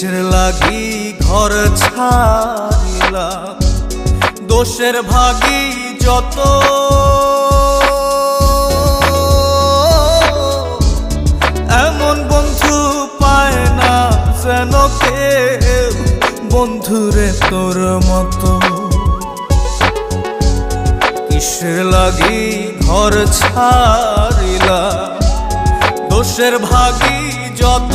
কিসের লাগি ঘর ছাড়িলাম, দোষের ভাগী যত, এমন বন্ধু পায় না যেন কেউ, বন্ধুরে তোর মতো। কিসের লাগি ঘর ছাড়িলাম, দোষের ভাগী যত,